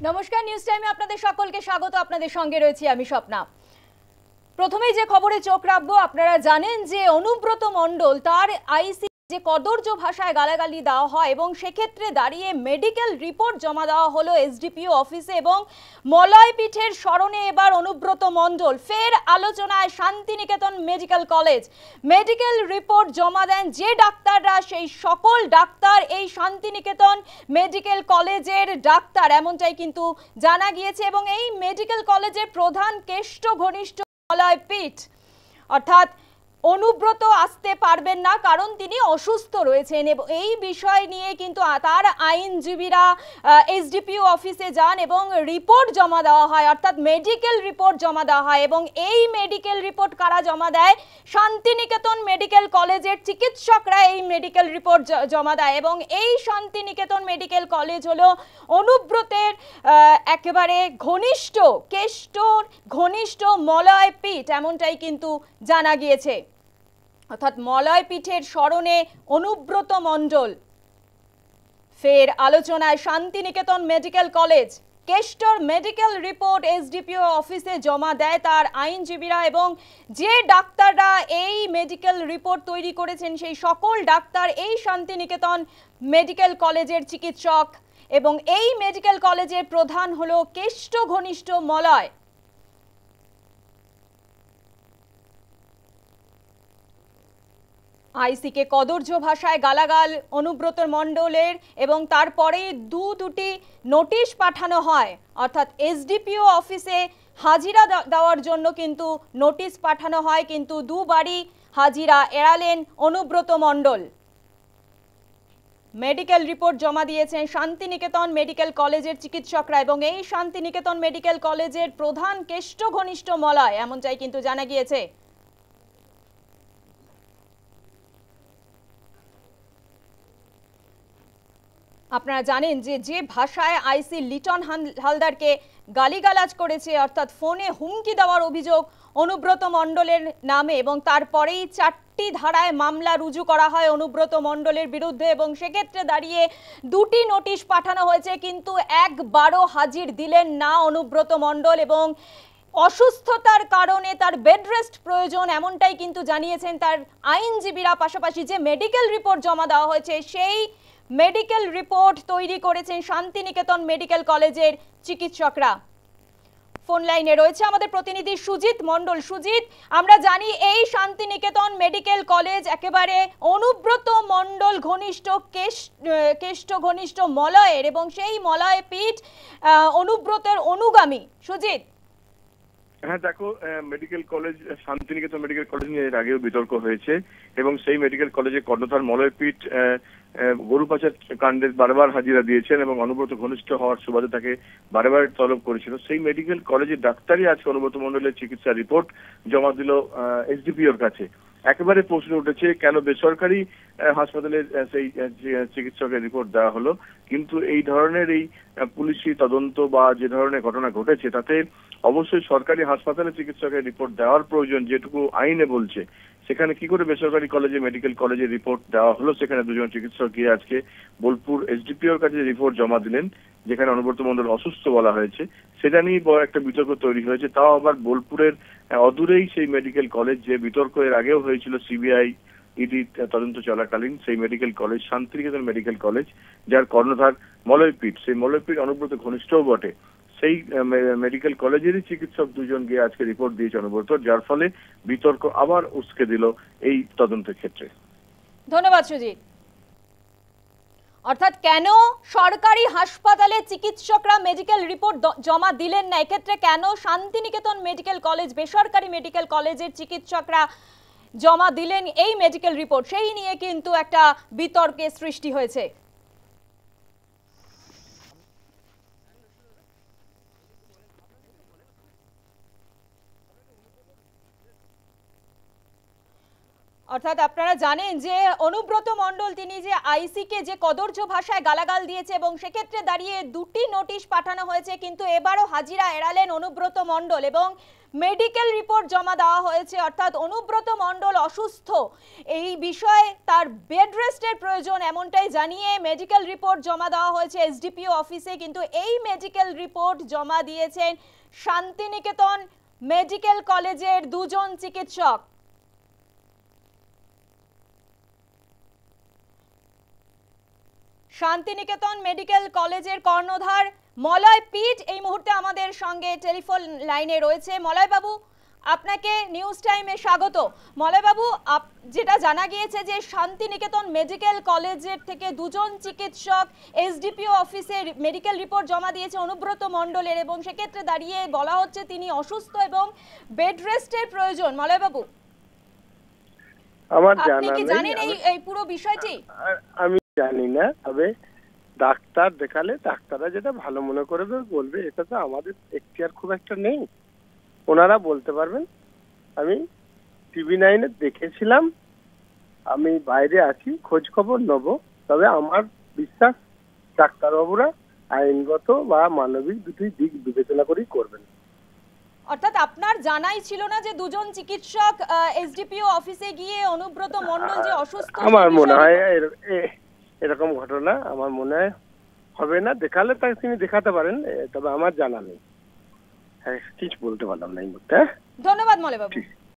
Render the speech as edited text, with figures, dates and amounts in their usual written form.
নমস্কার, নিউজ টাইমে আপনাদের সকলকে স্বাগত। আপনাদের সঙ্গে রয়েছি আমি স্বপ্না। প্রথমেই যে খবরে চোখ রাখবো, আপনারা জানেন যে অনুব্রত মণ্ডল তার আইসি যে কদর্য ভাষায় গালাগালি দেওয়া হয় এবং সেক্ষেত্রে দাঁড়িয়ে মেডিকেল রিপোর্ট জমা দেওয়া হলো এসডিপিও অফিসে এবং মলয়পীঠের স্মরণে এবার অনুব্রত মণ্ডল ফের আলোচনায় Santiniketan medical college. Medical report জমা দেন যে ডাক্তাররা, সেই সকল ডাক্তার এই শান্তিনিকেতন মেডিকেল কলেজের ডাক্তার, এমনটাই কিন্তু জানা গিয়েছে। এবং এই মেডিকেল কলেজের প্রধান কেষ্ট ঘনিষ্ঠ মলয়পীঠ, অর্থাৎ অনুব্রত আসতে পারবেন না কারণ তিনি অসুস্থ রয়েছেন এবং এই বিষয় নিয়ে কিন্তু তার আইনজীবীরা এসডিপিও অফিসে যান এবং রিপোর্ট জমা দেওয়া হয়, অর্থাৎ মেডিকেল রিপোর্ট জমা দেওয়া হয়। এবং এই মেডিকেল রিপোর্ট কারা জমা দেয়? শান্তিনিকেতন মেডিকেল কলেজের চিকিৎসকরা এই মেডিকেল রিপোর্ট জমা দেয় এবং এই শান্তিনিকেতন মেডিকেল কলেজ হলো অনুব্রতের একেবারে ঘনিষ্ঠ, কেষ্টর ঘনিষ্ঠ মলয়পীঠ, এমনটাই কিন্তু জানা গিয়েছে। অর্থাৎ মলয়পীঠের স্মরণে অনুব্রত মণ্ডল ফের আলোচনায় শান্তিনিকেতন মেডিকেল কলেজ। কেষ্টর মেডিকেল রিপোর্ট এসডিপিও অফিসে জমা দেয় তার আইনজীবীরা এবং যে ডাক্তাররা এই মেডিকেল রিপোর্ট তৈরি করেছেন সেই সকল ডাক্তার এই শান্তিনিকেতন মেডিকেল কলেজের চিকিৎসক এবং এই মেডিকেল কলেজের প্রধান হলো কেষ্ট ঘনিষ্ঠ মলয়। আইসিকে কদর্য ভাষায় গালাগাল অনুব্রত মণ্ডলের এবং তারপরেই দুটি নোটিশ পাঠানো হয়, অর্থাৎ এসডিপিও অফিসে হাজিরা দেওয়ার জন্য কিন্তু নোটিশ পাঠানো হয়, কিন্তু দুবারই হাজিরা এড়ালেন অনুব্রত মণ্ডল। মেডিকেল রিপোর্ট জমা দিয়েছেন শান্তিনিকেতন মেডিকেল কলেজের চিকিৎসকরা এবং এই শান্তিনিকেতন মেডিকেল কলেজের প্রধান কেষ্ট ঘনিষ্ঠ মলয়, এমনটাই কিন্তু জানা গিয়েছে। আপনারা জানেন যে ভাষায় আইসি লিটন হালদারকে গালিগালাজ করেছে, অর্থাৎ ফোনে হুমকি দেওয়ার অভিযোগ অনুব্রত মণ্ডলের নামে এবং তারপরেই 4টি ধারায় মামলা রুজু করা হয় অনুব্রত মণ্ডলের বিরুদ্ধে এবং সেক্ষেত্রে দাঁড়িয়ে 2টি নোটিশ পাঠানো হয়েছে, কিন্তু একবারও হাজির দিলেন না অনুব্রত মণ্ডল এবং অসুস্থতার কারণে তার বেড রেস্ট প্রয়োজন, এমনটাই কিন্তু জানিয়েছেন তার আইনজীবীরা। পাশাপাশি যে মেডিকেল রিপোর্ট জমা দেওয়া হয়েছে সেই মেডিকেল রিপোর্ট তৈরি করেছেন শান্তিনিকেতন মেডিকেল কলেজের চিকিৎসকরা। ফোন লাইনে রয়েছে আমাদের প্রতিনিধি সুজিত মণ্ডল। সুজিত, আমরা জানি এই শান্তিনিকেতন মেডিকেল কলেজ একেবারে অনুব্রত মণ্ডল ঘনিষ্ঠ কেষ্ট ঘনিষ্ঠ মলয়ের এবং সেই মলয়পীঠ অনুব্রতের অনুগামী। সুজিত, হ্যাঁ দেখো, medical college Santiniketan medical college নিয়ে এর আগেও বিতর্ক হয়েছে এবং সেই মেডিকেল কলেজে কর্ণধার মলয়পীঠ গরু পাচার কাণ্ডে বারবার হাজিরা দিয়েছেন এবং অনুব্রত ঘনিষ্ঠ হওয়ার সুবাদে তাকে বারবার তলব করেছিল। সেই মেডিকেল কলেজের ডাক্তারই আজকে অনুব্রত মণ্ডলের চিকিৎসা রিপোর্ট জমা দিল এসডিপিওর কাছে। একেবারে প্রশ্ন উঠেছে কেন বেসরকারি হাসপাতালের সেই চিকিৎসকের রিপোর্ট দেওয়া হলো, কিন্তু এই ধরনের এই পুলিশি তদন্ত বা যে ধরনের ঘটনা ঘটেছে তাতে অবশ্যই সরকারি হাসপাতালে চিকিৎসকের রিপোর্ট দেওয়ার প্রয়োজন, যেটুকু আইনে বলছে। সেখানে কি করে বেসরকারি কলেজে মেডিকেল কলেজে রিপোর্ট দেওয়া হলো? সেখানে দুজন চিকিৎসক গিয়ে আজকে বোলপুর এসডিপিওর কাছে রিপোর্ট জমা দিলেন, যেখানে অনুব্রত মণ্ডল অসুস্থ বলা হয়েছে। সেটা নিয়ে বড় একটা বিতর্ক তৈরি হয়েছে, তাও আবার বোলপুরের অদূরেই সেই মেডিকেল কলেজ, যে বিতর্ক এর আগেও হয়েছিল সিবিআই ইডি তদন্ত চলাকালীন। সেই medical college Santiniketan medical college, যার কর্ণধার মলয়পীঠ, সেই মলয়পীঠ অনুব্রত ঘনিষ্ঠও বটে। সেই মেডিকেল কলেজেরই চিকিৎসক দুজন গিয়ে আজকে রিপোর্ট দিয়েছে অনুব্রত, যার ফলে বিতর্ক আবার উস্কে দিল এই তদন্তের ক্ষেত্রে। ধন্যবাদ সুজিত। অর্থাৎ কেন সরকারি হাসপাতালে চিকিৎসকরা মেডিকেল রিপোর্ট জমা দিলেন না, এক্ষেত্রে কেন শান্তিনিকেতন মেডিকেল কলেজ বেসরকারি মেডিকেল কলেজের চিকিৎসকরা জমা দিলেন এই মেডিকেল রিপোর্ট, সেই নিয়ে কিন্তু একটা বিতর্কের সৃষ্টি হয়েছে। অর্থাৎ আপনারা জানেন যে অনুব্রত মণ্ডল তিনি যে আইসিকে যে কদর্য ভাষায় গালাগাল দিয়েছে এবং সেক্ষেত্রে দাঁড়িয়ে 2টি নোটিশ পাঠানো হয়েছে, কিন্তু এবারও হাজিরা এড়ালেন অনুব্রত মণ্ডল এবং মেডিকেল রিপোর্ট জমা দেওয়া হয়েছে। অর্থাৎ অনুব্রত মণ্ডল অসুস্থ, এই বিষয়ে তার বেড রেস্টের প্রয়োজন এমনটাই জানিয়ে মেডিকেল রিপোর্ট জমা দেওয়া হয়েছে এসডিপিও অফিসে। কিন্তু এই মেডিকেল রিপোর্ট জমা দিয়েছেন শান্তিনিকেতন মেডিকেল কলেজের 2 জন চিকিৎসক। শান্তিনিকেতন মেডিকেল কলেজের কর্ণধার মলয় পিট এই মুহূর্তে আমাদের সঙ্গে টেলিফোন লাইনে রয়েছে। মলয় বাবু, আপনাকে নিউজ টাইমে স্বাগত। মলয় বাবু, যেটা জানা গিয়েছে যে শান্তিনিকেতন মেডিকেল কলেজের থেকে 2 জন চিকিৎসক এসডিপিও অফিসে মেডিকেল রিপোর্ট জমা দিয়েছে অনুব্রত মণ্ডলের এবং সেক্ষেত্রে দাঁড়িয়ে বলা হচ্ছে তিনি অসুস্থ এবং বেড রেস্টের প্রয়োজন। মলয় বাবু, আমার আপনি কি জানেন এই পুরো বিষয়টি? আমি জানি না, তবে ডাক্তার দেখালে ডাক্তাররা যেটা ভালো মনে করবে বলবে, এটা তো আমাদের এখতিয়ার খুব একটা নেই, ওনারা বলতে পারবেন। আমি TV9 দেখেছিলাম, আমি বাইরে আছি, খোঁজ খবর নেব, তবে আমার বিশ্বাস ডাক্তারবাবুরা আইনগত বা মানবিক দুটি দিক বিবেচনা করেই করবেন। অর্থাৎ আপনার জানাই ছিল না যে 2 জন চিকিৎসক এসডিপিও অফিসে গিয়ে অনুব্রত মণ্ডল যে অসুস্থ? আমার মনে হয় এরকম ঘটনা আমার মনে হয় হবে না। দেখালে তাকে তিনি দেখাতে পারেন, তবে আমার জানা নেই। হ্যাঁ, কিছু বলতে পারলাম না এই মুহূর্তে। ধন্যবাদ মলয় বাবু।